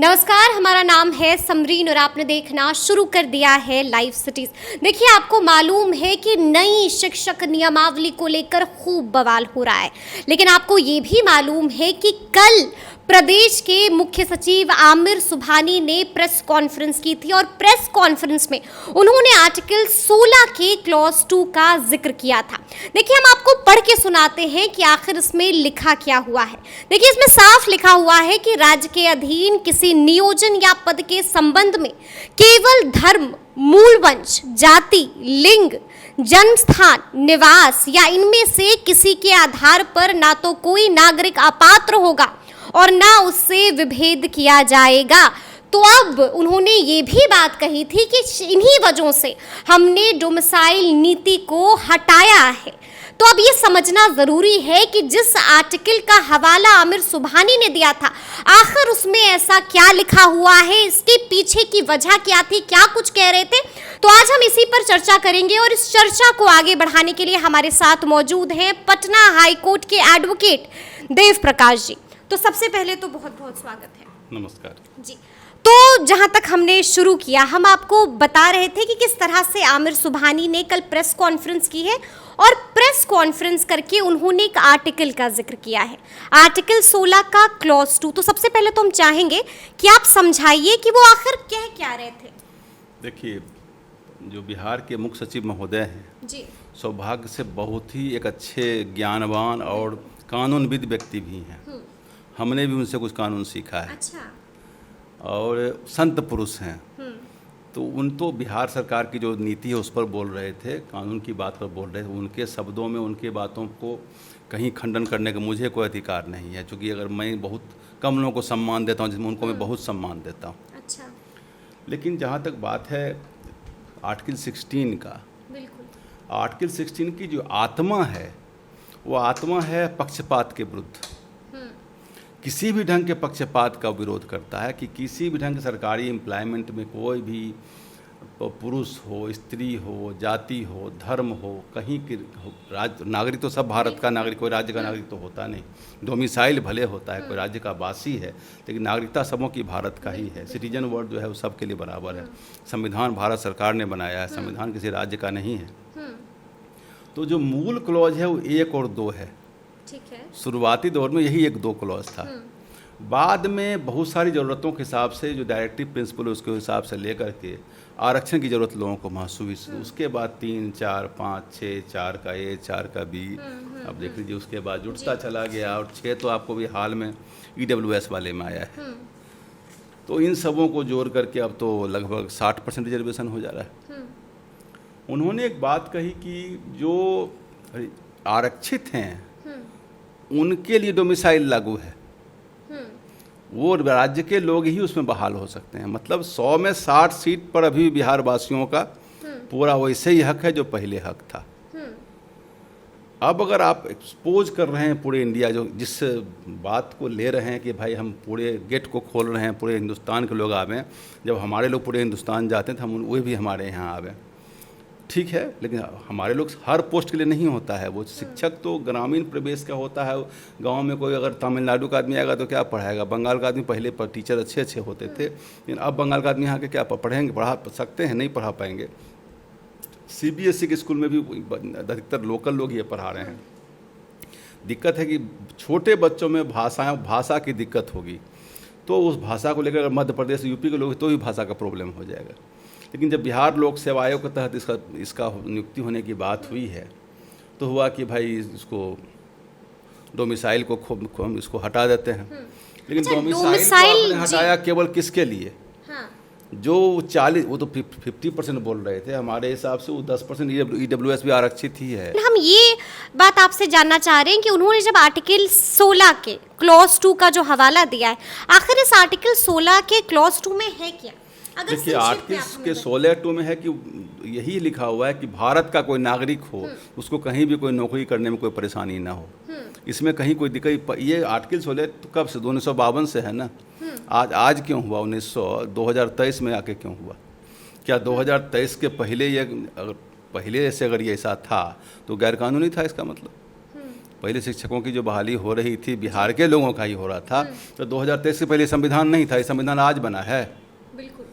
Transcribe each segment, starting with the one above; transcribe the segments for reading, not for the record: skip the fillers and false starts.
नमस्कार, हमारा नाम है समरीन और आपने देखना शुरू कर दिया है लाइव सिटीज। देखिए, आपको मालूम है कि नई शिक्षक नियमावली को लेकर खूब बवाल हो रहा है, लेकिन आपको ये भी मालूम है कि कल प्रदेश के मुख्य सचिव आमिर सुबहानी ने प्रेस कॉन्फ्रेंस की थी और प्रेस कॉन्फ्रेंस में उन्होंने आर्टिकल 16 के क्लॉज 2 का जिक्र किया था। देखिए, हम आपको पढ़ के सुनाते हैं कि आखिर इसमें लिखा क्या हुआ है। देखिए, इसमें साफ लिखा हुआ है कि राज्य के अधीन किसी नियोजन या पद के संबंध में केवल धर्म, मूल वंश, जाति, लिंग, जन्म स्थान, निवास या इनमें से किसी के आधार पर ना तो कोई नागरिक अपात्र होगा और ना उससे विभेद किया जाएगा। तो अब उन्होंने ये भी बात कही थी कि इन्हीं वजहों से हमने डोमिसाइल नीति को हटाया है। तो अब ये समझना जरूरी है कि जिस आर्टिकल का हवाला आमिर सुबहानी ने दिया था, आखिर उसमें ऐसा क्या लिखा हुआ है, इसके पीछे की वजह क्या थी, क्या कुछ कह रहे थे। तो आज हम इसी पर चर्चा करेंगे और इस चर्चा को आगे बढ़ाने के लिए हमारे साथ मौजूद हैं पटना हाई कोर्ट के एडवोकेट देव प्रकाश जी। तो सबसे पहले तो बहुत बहुत स्वागत है। नमस्कार जी। तो जहां तक हमने शुरू किया, हम आपको बता रहे थे कि किस तरह से आमिर सुबहानी ने कल प्रेस कॉन्फ्रेंस की है और प्रेस कॉन्फ्रेंस करके उन्होंने एक आर्टिकल का जिक्र किया है, आर्टिकल 16 का क्लॉज 2। तो सबसे पहले तो हम चाहेंगे कि आप समझाइए कि वो आखिर कह क्या रहे थे। देखिए, जो बिहार के मुख्य सचिव महोदय हैं जी, सौभाग्य से बहुत ही एक अच्छे, ज्ञानवान और कानूनविद व्यक्ति भी हैं। हमने भी उनसे कुछ कानून सीखा है। अच्छा। और संत पुरुष हैं। तो उन तो बिहार सरकार की जो नीति है उस पर बोल रहे थे, कानून की बात पर बोल रहे थे। उनके शब्दों में उनके बातों को कहीं खंडन करने का मुझे कोई अधिकार नहीं है, क्योंकि अगर मैं बहुत कम लोगों को सम्मान देता हूँ जिसमें उनको मैं बहुत सम्मान देता हूँ। अच्छा। लेकिन जहाँ तक बात है आर्टिकल 16 का, बिल्कुल। आर्टिकल 16 की जो आत्मा है वो आत्मा है पक्षपात के विरुद्ध। किसी भी ढंग के पक्षपात का विरोध करता है कि किसी भी ढंग के सरकारी एम्प्लॉयमेंट में कोई भी पुरुष हो, स्त्री हो, जाति हो, धर्म हो, कहीं के राज्य नागरिक तो सब भारत का नागरिक, कोई राज्य का नागरिक तो होता नहीं। डोमिसाइल भले होता है, कोई राज्य का वासी है, लेकिन नागरिकता सबों की भारत का ही है। सिटीजन वर्ड जो है वो सबके लिए बराबर है। संविधान भारत सरकार ने बनाया है, संविधान किसी राज्य का नहीं है। तो जो मूल क्लॉज है वो 1 और 2 है। ठीक है। शुरुआती दौर में यही 1-2 क्लॉज था। बाद में बहुत सारी ज़रूरतों के हिसाब से जो डायरेक्टिव प्रिंसिपल है उसके हिसाब से लेकर के आरक्षण की ज़रूरत लोगों को महसूस हुई। उसके बाद 3, 4, 5, 6, 4 का ए, 4 का बी, अब देख लीजिए। उसके बाद जुड़ता चला गया और 6 तो आपको भी हाल में EWS वाले में आया है। तो इन सबों को जोड़ करके अब तो लगभग 60% रिजर्वेशन हो जा रहा है। उन्होंने एक बात कही कि जो आरक्षित हैं उनके लिए डोमिसाइल लागू है, वो राज्य के लोग ही उसमें बहाल हो सकते हैं। मतलब 100 में 60 सीट पर अभी बिहार वासियों का पूरा वैसे ही हक है जो पहले हक था। अब अगर आप एक्सपोज कर रहे हैं पूरे इंडिया, जो जिस बात को ले रहे हैं कि भाई हम पूरे गेट को खोल रहे हैं, पूरे हिंदुस्तान के लोग आवें, जब हमारे लोग पूरे हिंदुस्तान जाते हैं तो हम वे भी हमारे यहाँ आवें, ठीक है। लेकिन हमारे लोग हर पोस्ट के लिए नहीं होता है। वो शिक्षक तो ग्रामीण प्रदेश का होता है। गांव में कोई अगर तमिलनाडु का आदमी आएगा तो क्या पढ़ाएगा। बंगाल का आदमी पहले पर टीचर अच्छे होते थे, लेकिन अब बंगाल का आदमी यहाँ के क्या पढ़ेंगे, पढ़ा सकते हैं, नहीं पढ़ा पाएंगे। CBSE के स्कूल में भी अधिकतर लोकल लोग ये पढ़ा रहे हैं। दिक्कत है कि छोटे बच्चों में भाषा की दिक्कत होगी, तो उस भाषा को लेकर मध्य प्रदेश, यूपी के लोग तो भी भाषा का प्रॉब्लम हो जाएगा। लेकिन जब बिहार लोक सेवा आयोग के तहत इसका नियुक्ति होने की बात हुई है, तो हुआ कि भाई इसको डोमिसाइल को इसको हटा देते हैं। लेकिन अच्छा, डोमिसाइल को हटाया केवल किसके लिए? हाँ। जो 40, वो तो 50% बोल रहे थे। हमारे हिसाब से वो 10% EWS भी आरक्षित ही है। हम ये बात आपसे जानना चाह रहे हैं कि उन्होंने जब आर्टिकल 16 के क्लॉज 2 का जो हवाला दिया है, आखिर इस आर्टिकल 16 के क्लॉज 2 में है क्या? देखिए, आर्टिकल के 16(2) में है कि यही लिखा हुआ है कि भारत का कोई नागरिक हो, उसको कहीं भी कोई नौकरी करने में कोई परेशानी ना हो। इसमें कहीं कोई दिक्कत। ये आर्टिकल 16 तो कब से 1952 से है ना। आज क्यों हुआ? 2023 में आके क्यों हुआ? क्या 2023 के पहले ये पहले से अगर ये ऐसा था तो गैरकानूनी था? इसका मतलब पहले शिक्षकों की जो बहाली हो रही थी बिहार के लोगों का ही हो रहा था, तो 2023 से पहले संविधान नहीं था, ये संविधान आज बना है। बिल्कुल।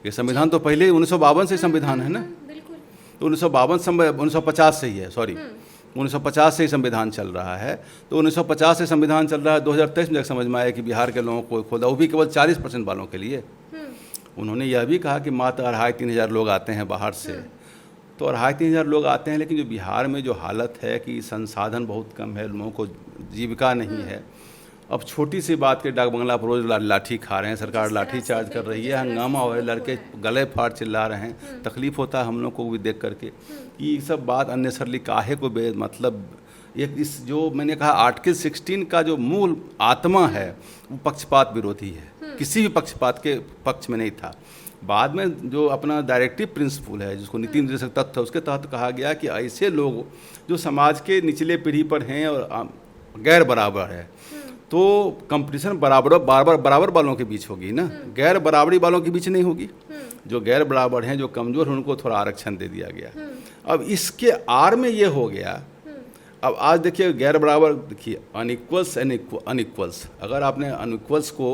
ये संविधान तो पहले 1952 से संविधान है ना, बिल्कुल। तो 1950 से ही है, सॉरी 1950 से ही संविधान चल रहा है। तो 1950 से संविधान चल रहा है, 2023 में जब समझ में आया कि बिहार के लोगों को खोला, वो भी केवल 40% वालों के लिए। उन्होंने यह भी कहा कि मात्र 2500-3000 लोग आते हैं बाहर से, तो 2500-3000 लोग आते हैं, लेकिन जो बिहार में जो हालत है कि संसाधन बहुत कम है, लोगों को जीविका नहीं है। अब छोटी सी बात के डाक बंगला पर रोज लाठी खा रहे हैं, सरकार लाठी चार्ज कर रही है, हंगामा हो रहा है, लड़के गले फाड़ चिल्ला रहे हैं, तकलीफ होता है हम लोग को भी देख करके कि ये सब बात अननेसरली काहे को मतलब एक इस जो मैंने कहा आर्टिकल 16 का जो मूल आत्मा है वो पक्षपात विरोधी है, किसी भी पक्षपात के पक्ष में नहीं था। बाद में जो अपना डायरेक्टिव प्रिंसिपल है जिसको नीति निर्देशक तत्व, उसके तहत कहा गया कि ऐसे लोग जो समाज के निचले पीढ़ी पर हैं और गैर बराबर है, तो कंपटीशन बराबर वालों के बीच होगी ना, गैर बराबरी वालों के बीच नहीं होगी। जो गैर बराबर हैं, जो कमज़ोर हैं, उनको थोड़ा आरक्षण दे दिया गया। अब इसके आड़ में ये हो गया, अब आज देखिए गैर बराबर, देखिए अनइक्वल्स एंड अनइक्वल्स, अगर आपने अनइक्वल्स को,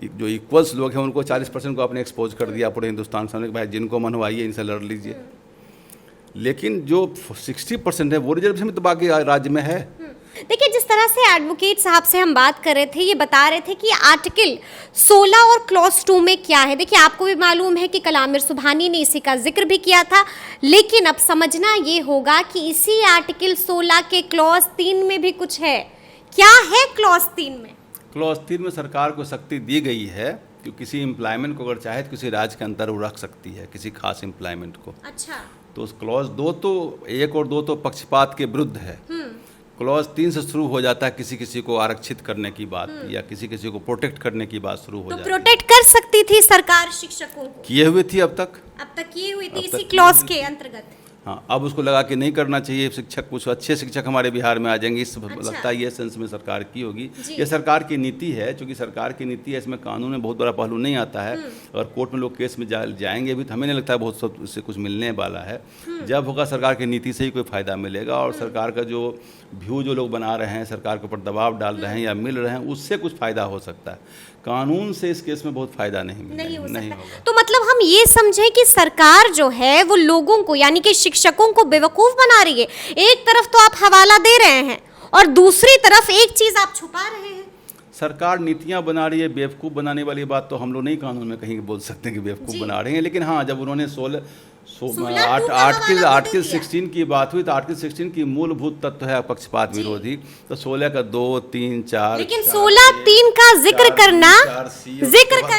जो इक्वल्स लोग हैं उनको 40% को आपने एक्सपोज कर दिया पूरे हिंदुस्तान सामने, भाई जिनको मनवाइए इनसे लड़ लीजिए, लेकिन जो 60% है वो रिजर्वेशन में तो बाकी राज्य में है। देखिए, जिस तरह से एडवोकेट साहब से हम बात कर रहे थे, ये बता रहे थे कि आर्टिकल 16 और क्लॉज 2 में क्या है। देखिए, आपको भी मालूम है कि कल आमिर सुबहानी ने इसी का जिक्र भी किया था, लेकिन अब समझना ये होगा कि इसी आर्टिकल 16 के क्लॉज 3 में भी कुछ है। क्या है क्लॉज 3 में? क्लॉज 3 में सरकार को शक्ति दी गई है कि किसी एम्प्लॉयमेंट को अगर चाहे तो किसी राज्य के अंदर वो रख सकती है, किसी खास एम्प्लॉयमेंट को। अच्छा। तो उस क्लॉज 2 तो 1 और 2 तो पक्षपात के विरुद्ध है। क्लॉज 3 से शुरू हो जाता है किसी किसी को आरक्षित करने की बात, या किसी किसी को प्रोटेक्ट करने की बात शुरू हो जाती है। तो प्रोटेक्ट कर सकती थी सरकार शिक्षकों को? किए हुए थी अब तक किए हुई थी इसी क्लॉज के अंतर्गत। हाँ, अब उसको लगा कि नहीं करना चाहिए, शिक्षक कुछ अच्छे शिक्षक हमारे बिहार में आ जाएंगे, इस लगता है ये सेंस में सरकार की होगी। ये सरकार की नीति है, क्योंकि सरकार की नीति है, इसमें कानून में बहुत बड़ा पहलू नहीं आता है, और कोर्ट में लोग केस में जाएंगे भी तो हमें नहीं लगता है बहुत सब इससे कुछ मिलने वाला है। जब होगा सरकार की नीति से ही कोई फायदा मिलेगा, और सरकार का जो व्यू जो लोग बना रहे हैं, सरकार के ऊपर दबाव डाल रहे हैं या मिल रहे हैं, उससे कुछ फायदा हो सकता है। कानून से इस केस में बहुत फायदा नहीं होगा। तो मतलब हम ये समझें कि सरकार जो है वो लोगों को, यानी कि शिक्षकों को बेवकूफ बना रही है। एक तरफ तो आप हवाला दे रहे हैं और दूसरी तरफ एक चीज आप छुपा रहे हैं। सरकार नीतियां बना रही है, बेवकूफ़ बनाने वाली बात तो हम लोग नहीं कानून में कहीं बोल सकते हैं कि बेवकूफ़ बना रहे हैं, लेकिन हाँ, जब उन्होंने आर्टिकल 16 की बात हुई तो आर्टिकल 16 की मूलभूत तत्व है पक्षपात विरोधी, तो 16 का 2, 3, 4, लेकिन 16(3) का जिक्र करना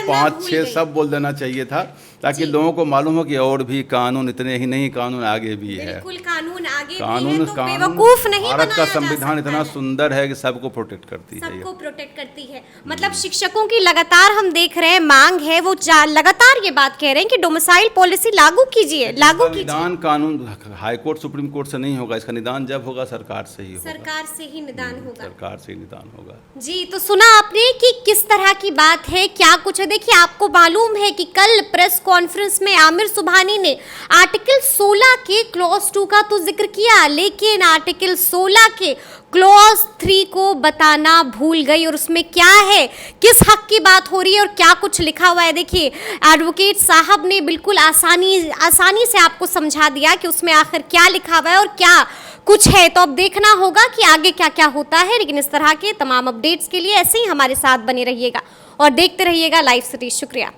5, 6 सब बोल देना चाहिए था, ताकि लोगों को मालूम हो कि और भी कानून, इतने ही नहीं कानून आगे भी है। बिल्कुल, कानून आगे कानून भी है, तो बेवकूफ नहीं भारत का बनाया संविधान इतना सुंदर है कि सबको प्रोटेक्ट करती है, सबको प्रोटेक्ट करती है। मतलब शिक्षकों की लगातार हम देख रहे हैं मांग है, वो लगातार ये बात कह रहे हैं कि डोमिसाइल पॉलिसी लागू कीजिए, लागू कीजिए। निदान कानून हाई कोर्ट सुप्रीम कोर्ट से नहीं होगा, इसका निदान जब होगा सरकार से ही होगा, सरकार से ही निदान होगा, सरकार से ही निदान होगा। जी, तो सुना आपने कि किस तरह की बात है, क्या कुछ है। देखिए, आपको मालूम है कि कल प्रेस कॉन्फ्रेंस में आमिर सुबहानी ने आर्टिकल 16 के क्लॉज 2 का तो जिक्र किया, लेकिन आर्टिकल 16 के क्लॉज 3 को बताना भूल गई, और उसमें क्या है, किस हक की बात हो रही है और क्या कुछ लिखा हुआ है। देखिए, एडवोकेट साहब ने बिल्कुल आसानी से आपको समझा दिया कि उसमें आखिर क्या लिखा हुआ है और क्या कुछ है। तो अब देखना होगा कि आगे क्या क्या होता है, लेकिन इस तरह के तमाम अपडेट्स के लिए ऐसे ही हमारे साथ बने रहिएगा और देखते रहिएगा लाइव सिटी। शुक्रिया।